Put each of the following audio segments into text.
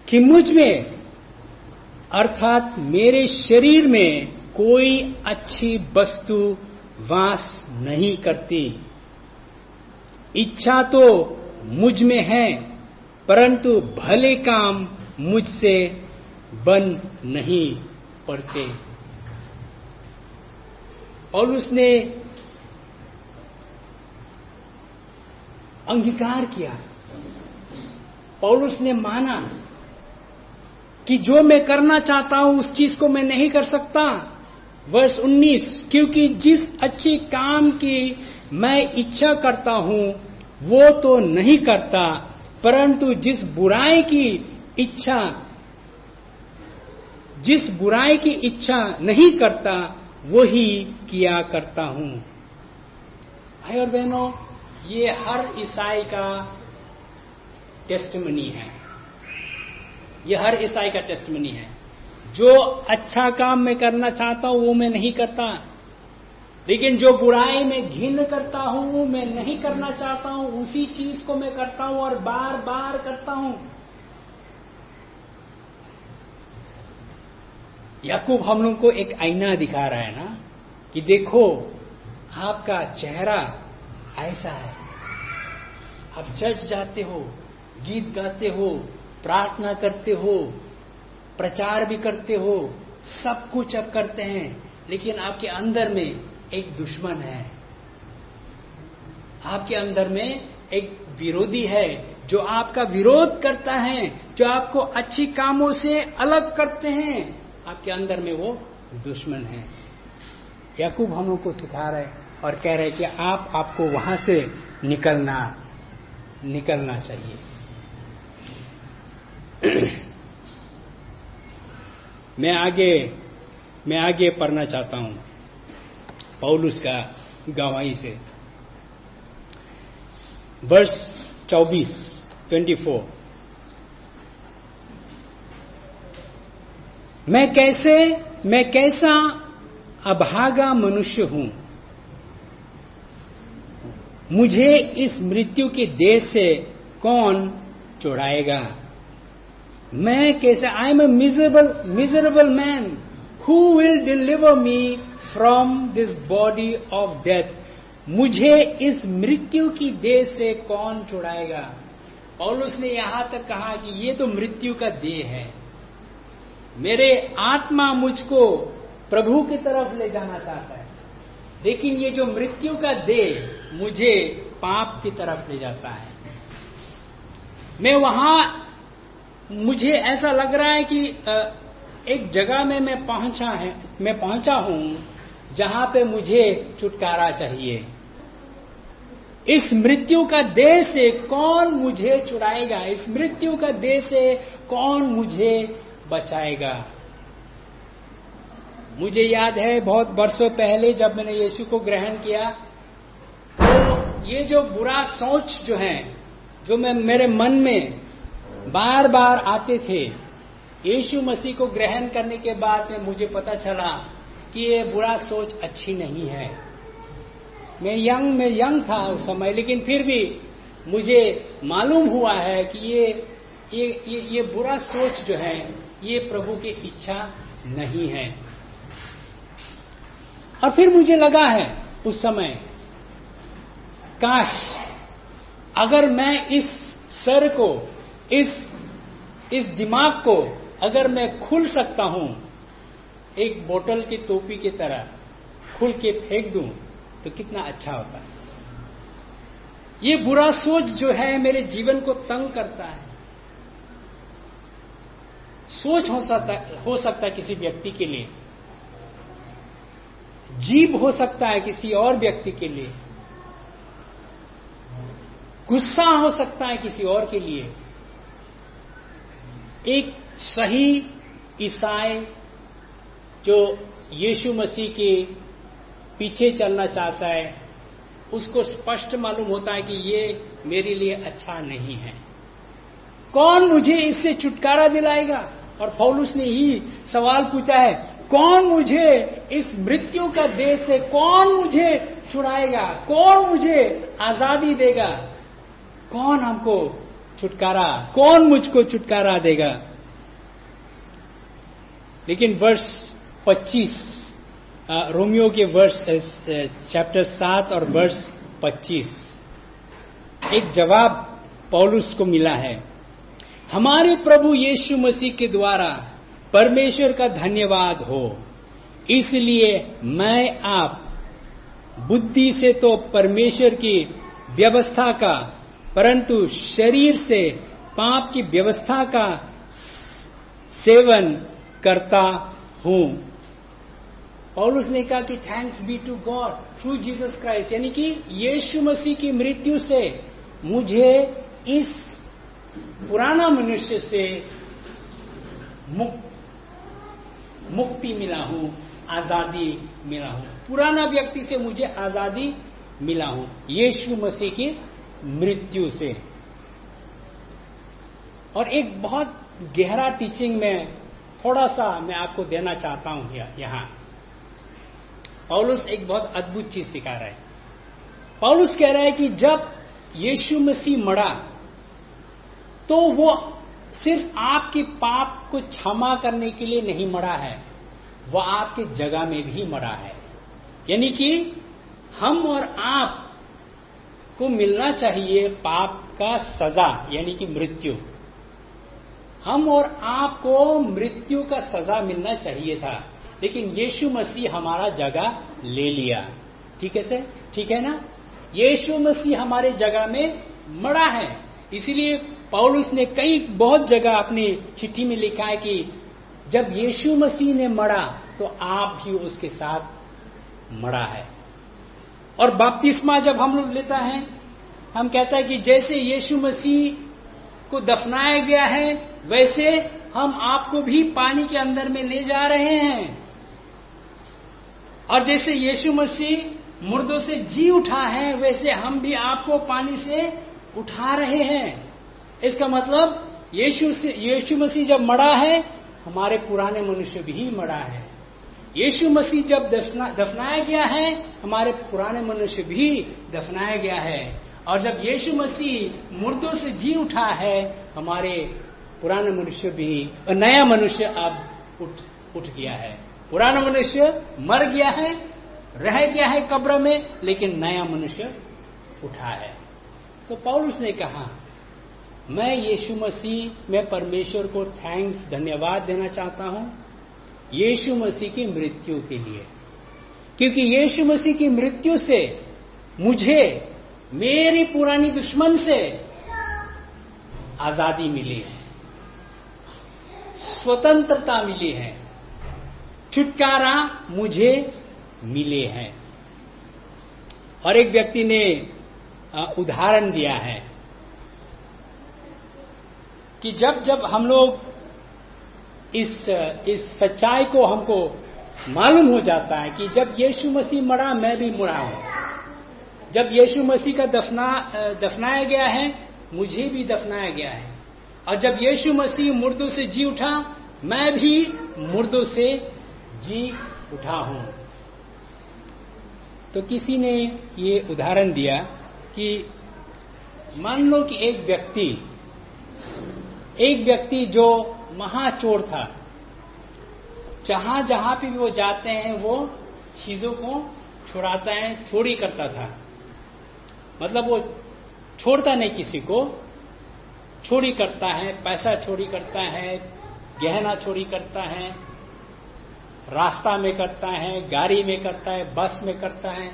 कि मुझ में अर्थात मेरे शरीर में कोई अच्छी वस्तु वास नहीं करती। इच्छा तो मुझ में है, परंतु भले काम मुझसे बन नहीं पड़ते। और उसने अंगीकार किया, पौलुस ने माना कि जो मैं करना चाहता हूं उस चीज को मैं नहीं कर सकता। वर्ष 19, क्योंकि जिस अच्छे काम की मैं इच्छा करता हूं वो तो नहीं करता, परंतु जिस बुराई की इच्छा नहीं करता वही किया करता हूं। भाई और बहनों, ये हर ईसाई का टेस्टिमनी है। ये हर ईसाई का टेस्टिमनी है। जो अच्छा काम मैं करना चाहता हूं वो मैं नहीं करता, लेकिन जो बुराई में घिन करता हूं, मैं नहीं करना चाहता हूं, उसी चीज को मैं करता हूं और बार बार करता हूं। याकूब हम लोग को एक आईना दिखा रहा है ना, कि देखो आपका चेहरा ऐसा है, आप चर्च जाते हो, गीत गाते हो, प्रार्थना करते हो, प्रचार भी करते हो, सब कुछ अब करते हैं, लेकिन आपके अंदर में एक दुश्मन है। आपके अंदर में एक विरोधी है जो आपका विरोध करता है, जो आपको अच्छी कामों से अलग करते हैं। आपके अंदर में वो दुश्मन है। याकूब हम लोग को सिखा रहे और कह रहे कि आपको वहां से निकलना चाहिए। मैं आगे पढ़ना चाहता हूं पौलुस का गवाही से। वर्ष 24 मैं कैसा अभागा मनुष्य हूं, मुझे इस मृत्यु के देश से कौन छुड़ाएगा। मैं कैसे, I am a miserable man, who will deliver me from this body of death. मुझे इस मृत्यु की देह से कौन छुड़ाएगा। पौलुस ने यहां तक कहा कि ये तो मृत्यु का देह है, मेरे आत्मा मुझको प्रभु की तरफ ले जाना चाहता है, लेकिन ये जो मृत्यु का देह मुझे पाप की तरफ ले जाता है। मुझे ऐसा लग रहा है कि एक जगह में मैं पहुंचा हूं जहां पे मुझे छुटकारा चाहिए। इस मृत्यु का देह से कौन मुझे छुड़ाएगा, इस मृत्यु का देह से कौन मुझे बचाएगा। मुझे याद है बहुत वर्षों पहले जब मैंने यीशु को ग्रहण किया, तो ये जो बुरा सोच जो है, जो मेरे मन में बार बार आते थे, यीशु मसीह को ग्रहण करने के बाद में मुझे पता चला कि ये बुरा सोच अच्छी नहीं है। मैं यंग था उस समय, लेकिन फिर भी मुझे मालूम हुआ है कि ये बुरा सोच जो है ये प्रभु की इच्छा नहीं है। और फिर मुझे लगा है उस समय, काश अगर मैं इस सर को, इस दिमाग को अगर मैं खुल सकता हूं, एक बोतल की टोपी की तरह खुल के फेंक दूं तो कितना अच्छा होता है। ये बुरा सोच जो है मेरे जीवन को तंग करता है। सोच हो सकता है किसी व्यक्ति के लिए, जीभ हो सकता है किसी और व्यक्ति के लिए, गुस्सा हो सकता है किसी और के लिए। एक सही ईसाई जो यीशु मसीह के पीछे चलना चाहता है, उसको स्पष्ट मालूम होता है कि ये मेरे लिए अच्छा नहीं है। कौन मुझे इससे छुटकारा दिलाएगा। और पौलुस ने ही सवाल पूछा है, कौन मुझे इस मृत्यु का देह से कौन मुझे छुड़ाएगा, कौन मुझे आजादी देगा, कौन मुझको छुटकारा देगा। लेकिन वर्ष 25 रोमियो के वर्ष चैप्टर 7 और वर्ष 25 एक जवाब पौलुस को मिला है। हमारे प्रभु यीशु मसीह के द्वारा परमेश्वर का धन्यवाद हो, इसलिए मैं आप बुद्धि से तो परमेश्वर की व्यवस्था का, परंतु शरीर से पाप की व्यवस्था का सेवन करता हूं। पौलुस ने कहा कि thanks be to God through Jesus Christ, यानी कि यीशु मसीह की मृत्यु से मुझे इस पुराना मनुष्य से मुक्ति मिला हूं, आजादी मिला हूं। पुराना व्यक्ति से मुझे आजादी मिला हूं यीशु मसीह की मृत्यु से। और एक बहुत गहरा टीचिंग में थोड़ा सा मैं आपको देना चाहता हूं यहां। पौलुस एक बहुत अद्भुत चीज सिखा रहा है। पौलुस कह रहा है कि जब यीशु मसीह मरा तो वो सिर्फ आपके पाप को क्षमा करने के लिए नहीं मरा है, वह आपके जगह में भी मरा है। यानी कि हम और आप को मिलना चाहिए पाप का सजा, यानी कि मृत्यु। हम और आप को मृत्यु का सजा मिलना चाहिए था, लेकिन यीशु मसीह हमारा जगह ले लिया। ठीक है ना? यीशु मसीह हमारे जगह में मरा है। इसीलिए पौलुस ने बहुत जगह अपनी चिट्ठी में लिखा है कि जब यीशु मसीह ने मरा तो आप भी उसके साथ मरा है। और बपतिस्मा जब हम लोग लेता है, हम कहता है कि जैसे यीशु मसीह को दफनाया गया है वैसे हम आपको भी पानी के अंदर में ले जा रहे हैं। और जैसे यीशु मसीह मुर्दों से जी उठा है वैसे हम भी आपको पानी से उठा रहे हैं। इसका मतलब यीशु मसीह जब मरा है, हमारे पुराने मनुष्य भी मरा है। यीशु मसीह जब दफनाया गया है, हमारे पुराने मनुष्य भी दफनाया गया है। और जब यीशु मसीह मुर्दों से जी उठा है, हमारे पुराने मनुष्य भी, नया मनुष्य अब उठ गया है। पुराना मनुष्य मर गया है, रह गया है कब्र में, लेकिन नया मनुष्य उठा है। तो पौलुस ने कहा, मैं यीशु मसीह में परमेश्वर को थैंक्स, धन्यवाद देना चाहता हूं यीशु मसीह की मृत्यु के लिए, क्योंकि यीशु मसीह की मृत्यु से मुझे मेरी पुरानी दुश्मन से आजादी मिली है, स्वतंत्रता मिली है, छुटकारा मुझे मिले हैं। और एक व्यक्ति ने उदाहरण दिया है कि जब हम लोग इस सच्चाई को हमको मालूम हो जाता है कि जब यीशु मसीह मरा, मैं भी मरा हूं। जब यीशु मसीह का दफनाया गया है, मुझे भी दफनाया गया है। और जब यीशु मसीह मुर्दों से जी उठा, मैं भी मुर्दों से जी उठा हूं। तो किसी ने ये उदाहरण दिया कि मान लो कि एक व्यक्ति जो महाचोर था, जहां भी वो जाते हैं वो चीजों को छुड़ाता है, चोरी करता था। मतलब वो छोड़ता नहीं किसी को, चोरी करता है, पैसा चोरी करता है, गहना चोरी करता है, रास्ता में करता है, गाड़ी में करता है, बस में करता है।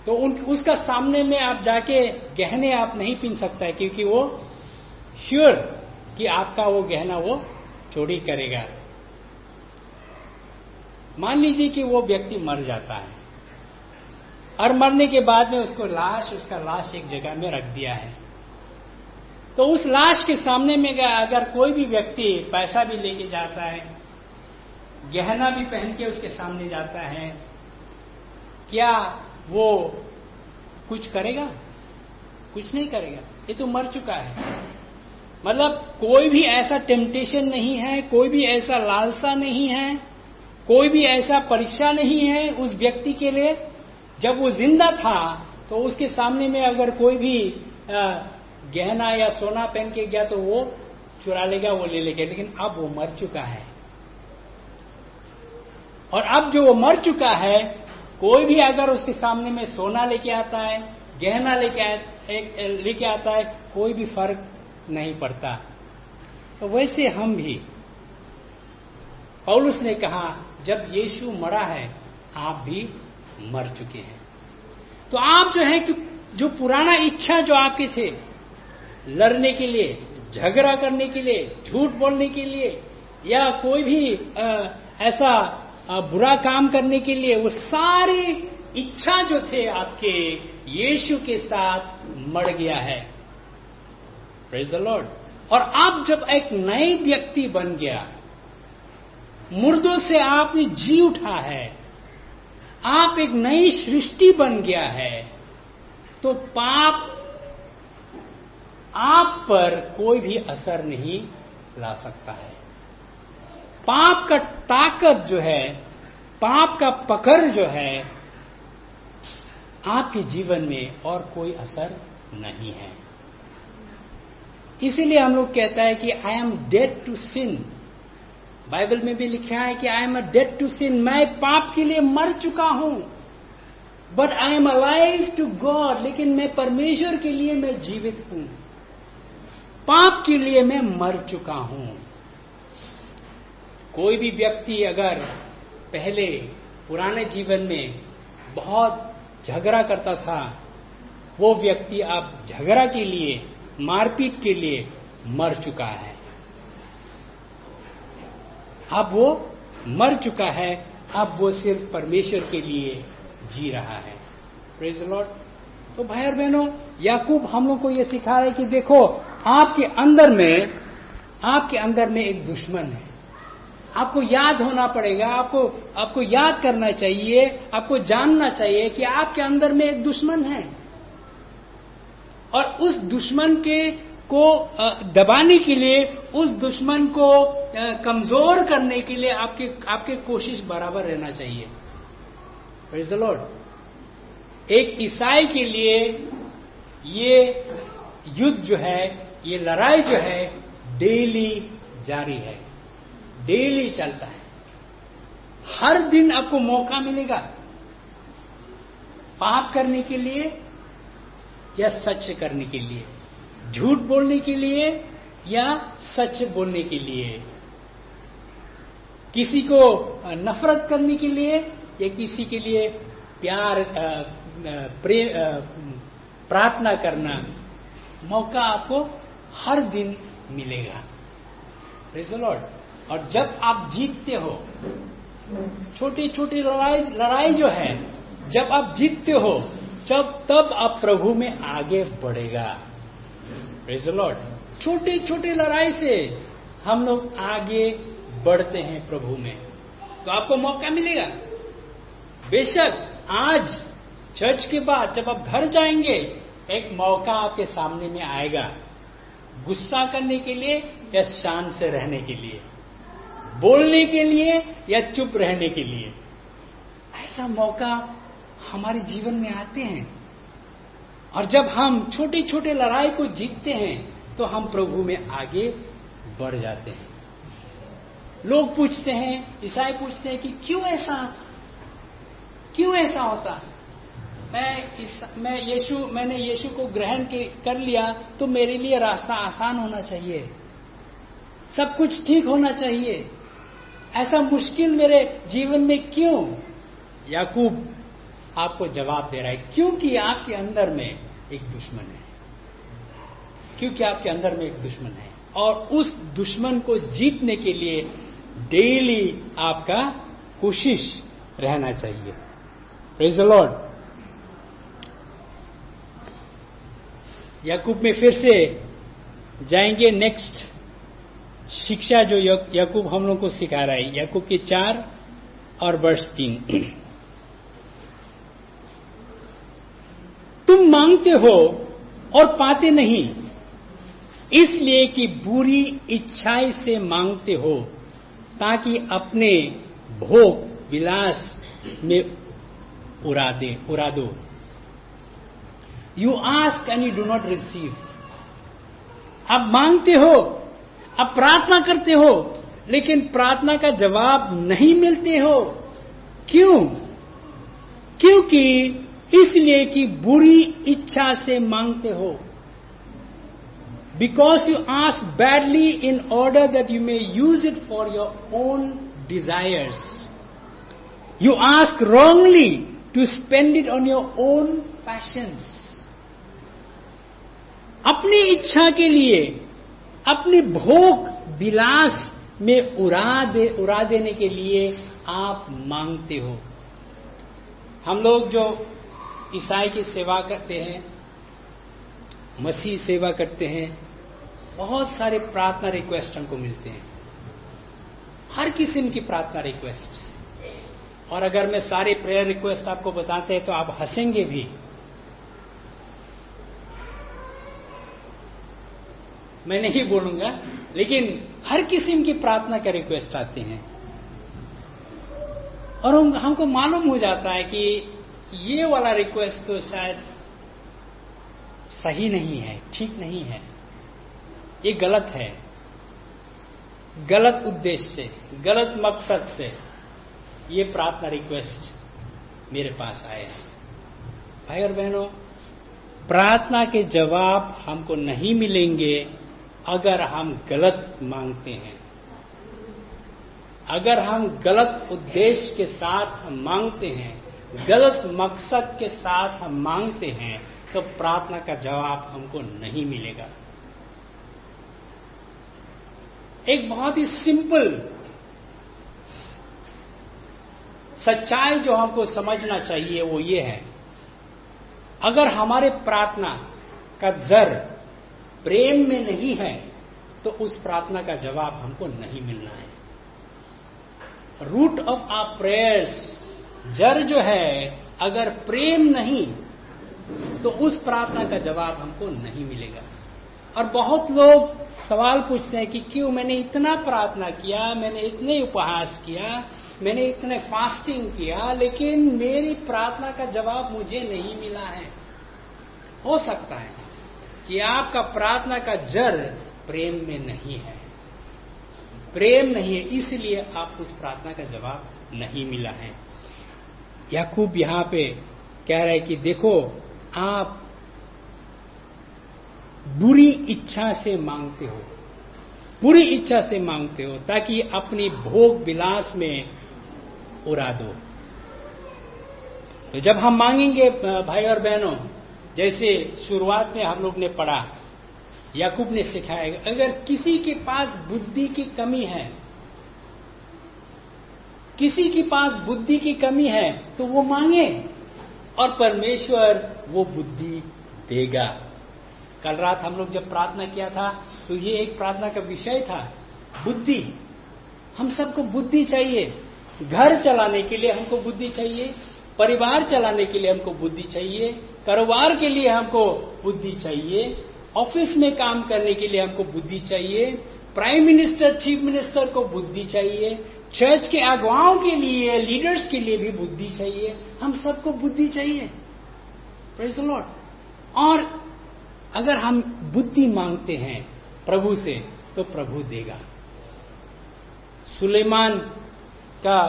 तो उसका सामने में आप जाके गहने आप नहीं पहन सकता है, क्योंकि वो श्योर कि आपका वो गहना वो चोरी करेगा। मान लीजिए कि वो व्यक्ति मर जाता है और मरने के बाद में उसका लाश एक जगह में रख दिया है। तो उस लाश के सामने में अगर कोई भी व्यक्ति पैसा भी लेके जाता है, गहना भी पहन के उसके सामने जाता है, क्या वो कुछ करेगा? कुछ नहीं करेगा, ये तो मर चुका है। मतलब कोई भी ऐसा टेम्पटेशन नहीं है, कोई भी ऐसा लालसा नहीं है, कोई भी ऐसा परीक्षा नहीं है उस व्यक्ति के लिए। जब वो जिंदा था तो उसके सामने में अगर कोई भी गहना या सोना पहन के गया तो वो चुरा लेगा, वो ले लेगा। लेकिन अब वो मर चुका है, और अब जो वो मर चुका है, कोई भी अगर उसके सामने में सोना लेके आता है, गहना लेके आता है, कोई भी फर्क नहीं पड़ता। तो वैसे हम भी, पौलुस ने कहा जब यीशु मरा है आप भी मर चुके हैं। तो आप जो है कि जो पुराना इच्छा जो आपके थे, लड़ने के लिए, झगड़ा करने के लिए, झूठ बोलने के लिए, या कोई भी ऐसा बुरा काम करने के लिए, वो सारी इच्छा जो थे आपके, यीशु के साथ मर गया है। Praise the Lord. और आप जब एक नए व्यक्ति बन गया, मुर्दों से आपने जी उठा है, आप एक नई सृष्टि बन गया है, तो पाप आप पर कोई भी असर नहीं ला सकता है। पाप का ताकत जो है, पाप का पकड़ जो है, आपके जीवन में और कोई असर नहीं है। इसीलिए हम लोग कहता है कि I am dead to sin. Bible में भी लिखा है कि I am dead to sin, मैं पाप के लिए मर चुका हूं, but I am alive to God, लेकिन मैं परमेश्वर के लिए मैं जीवित हूं, पाप के लिए मैं मर चुका हूं। कोई भी व्यक्ति अगर पहले पुराने जीवन में बहुत झगड़ा करता था, वो व्यक्ति अब झगड़ा के लिए, मारपीट के लिए मर चुका है। अब वो मर चुका है, अब वो सिर्फ परमेश्वर के लिए जी रहा है। Praise the Lord. तो भाई और बहनों, याकूब हम लोग को ये सिखा रहा है कि देखो, आपके अंदर में एक दुश्मन है। आपको याद होना पड़ेगा, आपको याद करना चाहिए, आपको जानना चाहिए कि आपके अंदर में एक दुश्मन है, और उस दुश्मन को दबाने के लिए, उस दुश्मन को कमजोर करने के लिए आपके कोशिश बराबर रहना चाहिए। Praise the Lord. एक ईसाई के लिए ये युद्ध जो है, ये लड़ाई जो है, डेली जारी है, डेली चलता है। हर दिन आपको मौका मिलेगा पाप करने के लिए या सच करने के लिए, झूठ बोलने के लिए या सच बोलने के लिए, किसी को नफरत करने के लिए या किसी के लिए प्यार प्रार्थना करना। मौका आपको हर दिन मिलेगा। Praise the Lord. और जब आप जीतते हो, छोटी छोटी लड़ाई जो है, जब आप जीतते हो, तब आप प्रभु में आगे बढ़ेगा। Praise the Lord. छोटे छोटे लड़ाई से हम लोग आगे बढ़ते हैं प्रभु में, तो आपको मौका मिलेगा। बेशक आज चर्च के बाद जब आप घर जाएंगे, एक मौका आपके सामने में आएगा, गुस्सा करने के लिए या शांत से रहने के लिए, बोलने के लिए या चुप रहने के लिए। ऐसा मौका हमारे जीवन में आते हैं, और जब हम छोटे छोटे लड़ाई को जीतते हैं तो हम प्रभु में आगे बढ़ जाते हैं। लोग पूछते हैं, ईसाई पूछते हैं कि क्यों ऐसा होता? मैंने यीशु को ग्रहण कर लिया तो मेरे लिए रास्ता आसान होना चाहिए, सब कुछ ठीक होना चाहिए, ऐसा मुश्किल मेरे जीवन में क्यों? याकूब आपको जवाब दे रहा है, क्योंकि आपके अंदर में एक दुश्मन है, क्योंकि आपके अंदर में एक दुश्मन है, और उस दुश्मन को जीतने के लिए डेली आपका कोशिश रहना चाहिए। Praise the Lord. याकूब में फिर से जाएंगे, नेक्स्ट शिक्षा जो याकूब हम लोग को सिखा रहा है, याकूब के 4 और वर्ष 3। तुम मांगते हो और पाते नहीं, इसलिए कि बुरी इच्छाएं से मांगते हो, ताकि अपने भोग विलास में उड़ा दो। You ask and you do not receive. आप मांगते हो, आप प्रार्थना करते हो, लेकिन प्रार्थना का जवाब नहीं मिलते हो, क्यों? क्योंकि इसलिए कि बुरी इच्छा से मांगते हो. Because you ask badly in order that you may use it for your own desires. You ask wrongly to spend it on your own passions. अपनी इच्छा के लिए, अपनी भोग विलास में उड़ा देने के लिए आप मांगते हो. हम लोग जो ईसाई की सेवा करते हैं, मसीह सेवा करते हैं, बहुत सारे प्रार्थना रिक्वेस्ट हमको मिलते हैं, हर किस्म की प्रार्थना रिक्वेस्ट. और अगर मैं सारे प्रेयर रिक्वेस्ट आपको बताते हैं तो आप हंसेंगे भी. मैं नहीं बोलूंगा, लेकिन हर किस्म की प्रार्थना के रिक्वेस्ट आते हैं. और हमको मालूम हो जाता है कि ये वाला रिक्वेस्ट तो शायद सही नहीं है, ठीक नहीं है, ये गलत है, गलत उद्देश्य से, गलत मकसद से ये प्रार्थना रिक्वेस्ट मेरे पास आए हैं. भाई और बहनों, प्रार्थना के जवाब हमको नहीं मिलेंगे अगर हम गलत मांगते हैं. अगर हम गलत उद्देश्य के साथ हम मांगते हैं, गलत मकसद के साथ हम मांगते हैं, तो प्रार्थना का जवाब हमको नहीं मिलेगा. एक बहुत ही सिंपल सच्चाई जो हमको समझना चाहिए वो ये है, अगर हमारे प्रार्थना का जड़ प्रेम में नहीं है तो उस प्रार्थना का जवाब हमको नहीं मिलना है. रूट ऑफ आवर प्रेयर्स, जड़ जो है, अगर प्रेम नहीं तो उस प्रार्थना का जवाब हमको नहीं मिलेगा. और बहुत लोग सवाल पूछते हैं कि क्यों मैंने इतना प्रार्थना किया, मैंने इतने उपवास किया, मैंने इतने फास्टिंग किया, लेकिन मेरी प्रार्थना का जवाब मुझे नहीं मिला है. हो सकता है कि आपका प्रार्थना का जड़ प्रेम में नहीं है, प्रेम नहीं है, इसलिए आप उस प्रार्थना का जवाब नहीं मिला है. याकूब यहां पे कह रहा है कि देखो, आप बुरी इच्छा से मांगते हो, बुरी इच्छा से मांगते हो ताकि अपनी भोग विलास में उड़ा दो. तो जब हम मांगेंगे भाई और बहनों, जैसे शुरुआत में हम लोग ने पढ़ा, याकूब ने सिखाया, अगर किसी के पास बुद्धि की कमी है, किसी के पास बुद्धि की कमी है तो वो मांगे और परमेश्वर वो बुद्धि देगा. कल रात हम लोग जब प्रार्थना किया था तो ये एक प्रार्थना का विषय था, बुद्धि. हम सबको बुद्धि चाहिए. घर चलाने के लिए हमको बुद्धि चाहिए, परिवार चलाने के लिए हमको बुद्धि चाहिए, कारोबार के लिए हमको बुद्धि चाहिए, ऑफिस में काम करने के लिए हमको बुद्धि चाहिए, प्राइम मिनिस्टर, चीफ मिनिस्टर को बुद्धि चाहिए, चर्च के अगुवाओं के लिए, लीडर्स के लिए भी बुद्धि चाहिए. हम सबको बुद्धि चाहिए. Praise the Lord. और अगर हम बुद्धि मांगते हैं प्रभु से तो प्रभु देगा. सुलेमान का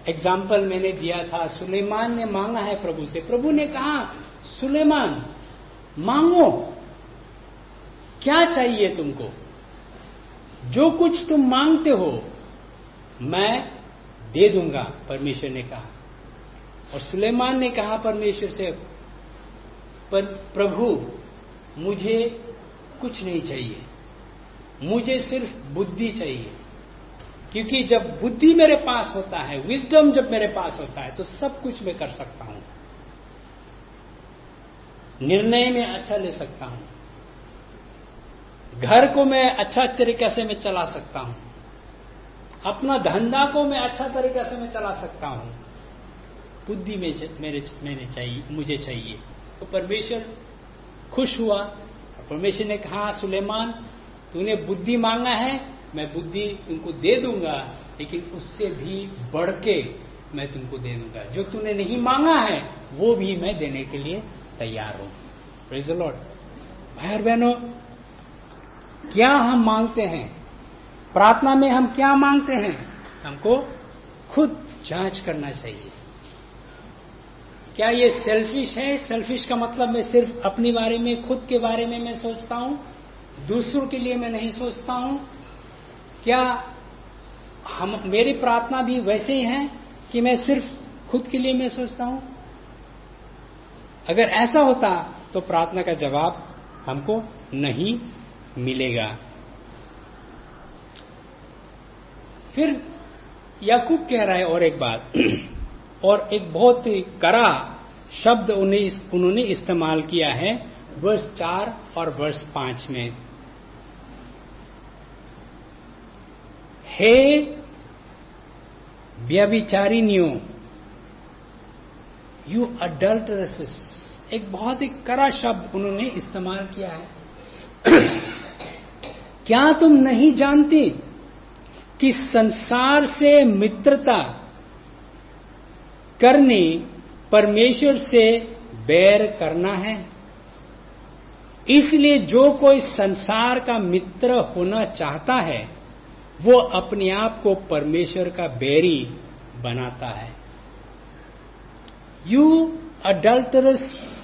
एग्जाम्पल मैंने दिया था. सुलेमान ने मांगा है प्रभु से. प्रभु ने कहा, सुलेमान मांगो, क्या चाहिए तुमको, जो कुछ तुम मांगते हो मैं दे दूंगा. परमेश्वर ने कहा. और सुलेमान ने कहा परमेश्वर से, पर प्रभु मुझे कुछ नहीं चाहिए, मुझे सिर्फ बुद्धि चाहिए. क्योंकि जब बुद्धि मेरे पास होता है, विजडम जब मेरे पास होता है, तो सब कुछ मैं कर सकता हूं. निर्णय में अच्छा ले सकता हूं, घर को मैं अच्छा तरीके से मैं चला सकता हूं, अपना धंधा को मैं अच्छा तरीके से मैं चला सकता हूं. बुद्धि मुझे चाहिए. तो परमेश्वर खुश हुआ. परमेश्वर ने कहा, सुलेमान तूने बुद्धि मांगा है, मैं बुद्धि तुमको दे दूंगा, लेकिन उससे भी बढ़ के मैं तुमको दे दूंगा. जो तूने नहीं मांगा है वो भी मैं देने के लिए तैयार हूं. Praise the Lord. भाई और बहनों, क्या हम मांगते हैं, प्रार्थना में हम क्या मांगते हैं, हमको खुद जांच करना चाहिए. क्या ये सेल्फिश है? सेल्फिश का मतलब मैं सिर्फ अपने बारे में, खुद के बारे में मैं सोचता हूं, दूसरों के लिए मैं नहीं सोचता हूं? क्या मेरी प्रार्थना भी वैसे ही है कि मैं सिर्फ खुद के लिए मैं सोचता हूं? अगर ऐसा होता तो प्रार्थना का जवाब हमको नहीं मिलेगा। फिर याकूब कह रहा है और एक बात और एक बहुत ही कड़ा शब्द उन्होंने इस्तेमाल किया है वर्स 4 और वर्स 5 में। हे व्यभिचारिणियों, यू अडल्टरेसेस, एक बहुत ही कड़ा शब्द उन्होंने इस्तेमाल किया है। क्या तुम नहीं जानती कि संसार से मित्रता करनी परमेश्वर से बैर करना है? इसलिए जो कोई संसार का मित्र होना चाहता है वो अपने आप को परमेश्वर का बैरी बनाता है। यू अडल्टरस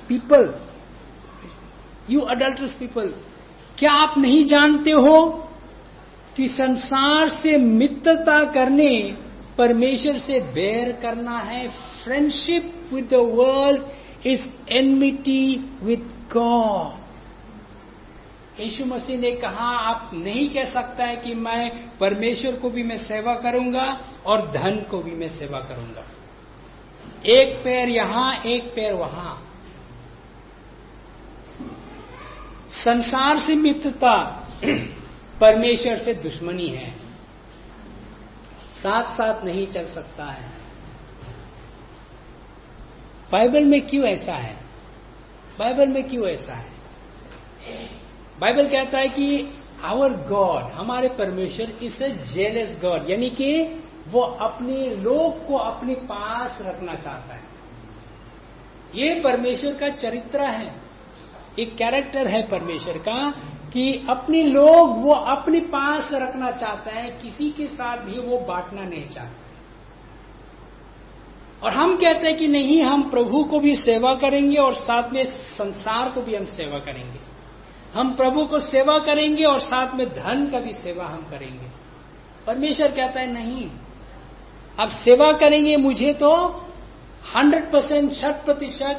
पीपल, यू अडल्टरस पीपल, क्या आप नहीं जानते हो कि संसार से मित्रता करने परमेश्वर से बैर करना है? Friendship with the world is enmity with God. Yeshu Masih ने कहा आप नहीं कह सकता है कि मैं परमेश्वर को भी मैं सेवा करूंगा और धन को भी मैं सेवा करूंगा। एक पैर यहां, एक पैर वहां। संसार से मित्रता परमेश्वर से दुश्मनी है, साथ साथ नहीं चल सकता है। बाइबल में क्यों ऐसा है? बाइबल में क्यों ऐसा है? बाइबल कहता है कि आवर गॉड, हमारे परमेश्वर इज ए जेलस गॉड, यानी कि वो अपने लोग को अपने पास रखना चाहता है। ये परमेश्वर का चरित्र है, एक कैरेक्टर है परमेश्वर का कि अपने लोग वो अपने पास रखना चाहता है, किसी के साथ भी वो बांटना नहीं चाहता। और हम कहते हैं कि नहीं, हम प्रभु को भी सेवा करेंगे और साथ में संसार को भी हम सेवा करेंगे। हम प्रभु को सेवा करेंगे और साथ में धन का भी सेवा हम करेंगे। परमेश्वर कहता है नहीं, अब सेवा करेंगे मुझे तो 100%, 100%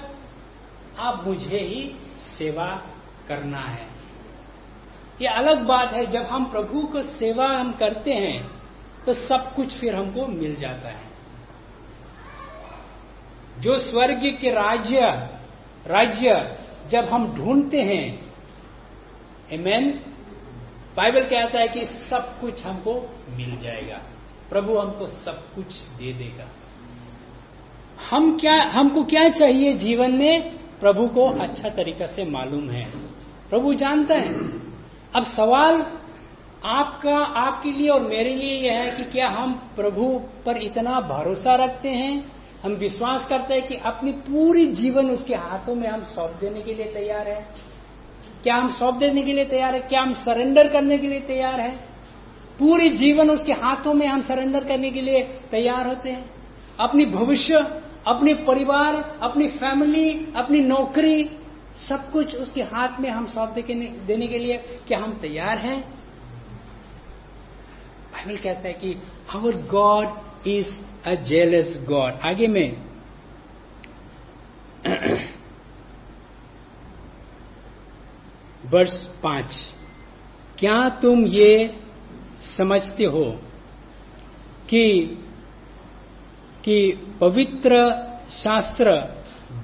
आप मुझे ही सेवा करना है। ये अलग बात है, जब हम प्रभु को सेवा हम करते हैं तो सब कुछ फिर हमको मिल जाता है। जो स्वर्ग के राज्य जब हम ढूंढते हैं, आमेन, बाइबल कहता है कि सब कुछ हमको मिल जाएगा, प्रभु हमको सब कुछ दे देगा। हमको क्या चाहिए जीवन में? प्रभु को अच्छा तरीका से मालूम है, प्रभु जानता है। अब सवाल आपके लिए और मेरे लिए यह है कि क्या हम प्रभु पर इतना भरोसा रखते हैं, हम विश्वास करते हैं कि अपनी पूरी जीवन उसके हाथों में हम सौंप देने के लिए तैयार है? क्या हम सौंप देने के लिए तैयार है? क्या हम सरेंडर करने के लिए तैयार है? पूरी जीवन उसके हाथों में हम सरेंडर करने के लिए तैयार होते हैं? अपनी भविष्य, अपने परिवार, अपनी फैमिली, अपनी नौकरी, सब कुछ उसके हाथ में हम सौंप देने के लिए क्या हम तैयार हैं? बाइबल कहता है कि our God is a jealous God. आगे में वर्स 5, क्या तुम ये समझते हो कि पवित्र शास्त्र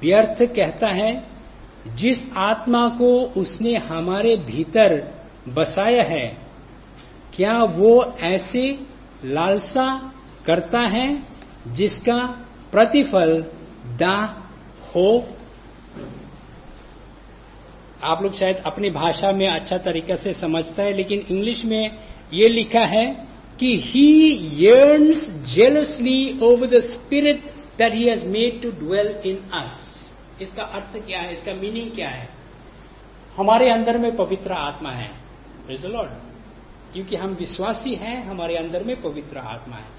व्यर्थ कहता है, जिस आत्मा को उसने हमारे भीतर बसाया है, क्या वो ऐसे लालसा करता है जिसका प्रतिफल दाह हो? आप लोग शायद अपनी भाषा में अच्छा तरीका से समझता है, लेकिन इंग्लिश में ये लिखा है कि he yearns jealously over the spirit that he has made to dwell in us। इसका अर्थ क्या है? इसका मीनिंग क्या है? हमारे अंदर में पवित्र आत्मा है, प्रेज़ द लॉर्ड, क्योंकि हम विश्वासी हैं, हमारे अंदर में पवित्र आत्मा है।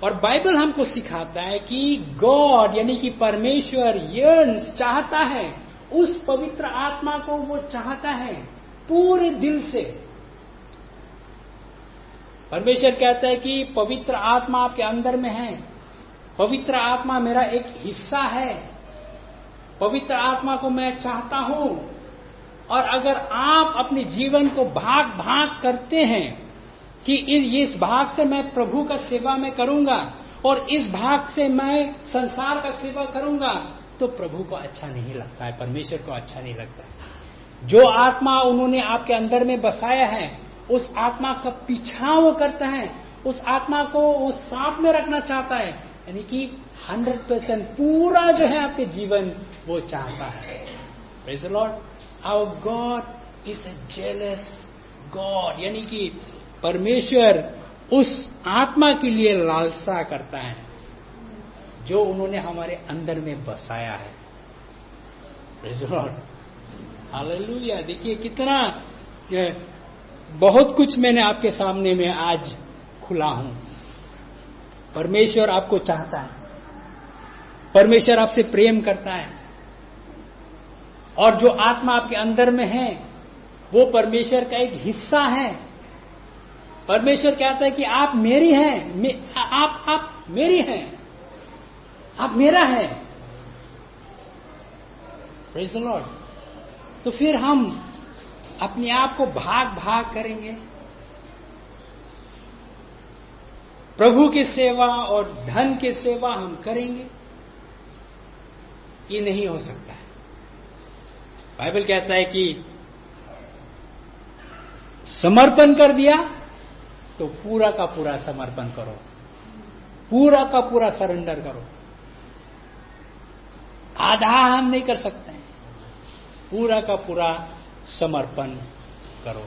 और बाइबल हमको सिखाता है कि गॉड यानी कि परमेश्वर यर्न्स चाहता है, उस पवित्र आत्मा को वो चाहता है पूरे दिल से। परमेश्वर कहता है कि पवित्र आत्मा आपके अंदर में है, पवित्र आत्मा मेरा एक हिस्सा है, पवित्र आत्मा को मैं चाहता हूं। और अगर आप अपने जीवन को भाग भाग करते हैं कि इस भाग से मैं प्रभु का सेवा में करूंगा और इस भाग से मैं संसार का सेवा करूंगा, तो प्रभु को अच्छा नहीं लगता है, परमेश्वर को अच्छा नहीं लगता है। जो आत्मा उन्होंने आपके अंदर में बसाया है, उस आत्मा का पीछा वो करता है, उस आत्मा को वो साथ में रखना चाहता है, यानी कि 100% पूरा जो है आपके जीवन वो चाहता है। Praise the Lord. Our God is a jealous God, यानी कि परमेश्वर उस आत्मा के लिए लालसा करता है जो उन्होंने हमारे अंदर में बसाया है। Praise the Lord, hallelujah. देखिए कितना बहुत कुछ मैंने आपके सामने में आज खुला हूं। परमेश्वर आपको चाहता है, परमेश्वर आपसे प्रेम करता है, और जो आत्मा आपके अंदर में है वो परमेश्वर का एक हिस्सा है। परमेश्वर कहता है कि आप मेरी हैं, आप मेरी हैं, आप मेरा है। Praise the Lord. तो फिर हम अपने आप को भाग भाग करेंगे, प्रभु की सेवा और धन की सेवा हम करेंगे, ये नहीं हो सकता है। बाइबल कहता है कि समर्पण कर दिया तो पूरा का पूरा समर्पण करो, पूरा का पूरा सरेंडर करो। आधा हम नहीं कर सकते हैं, पूरा का पूरा समर्पण करो।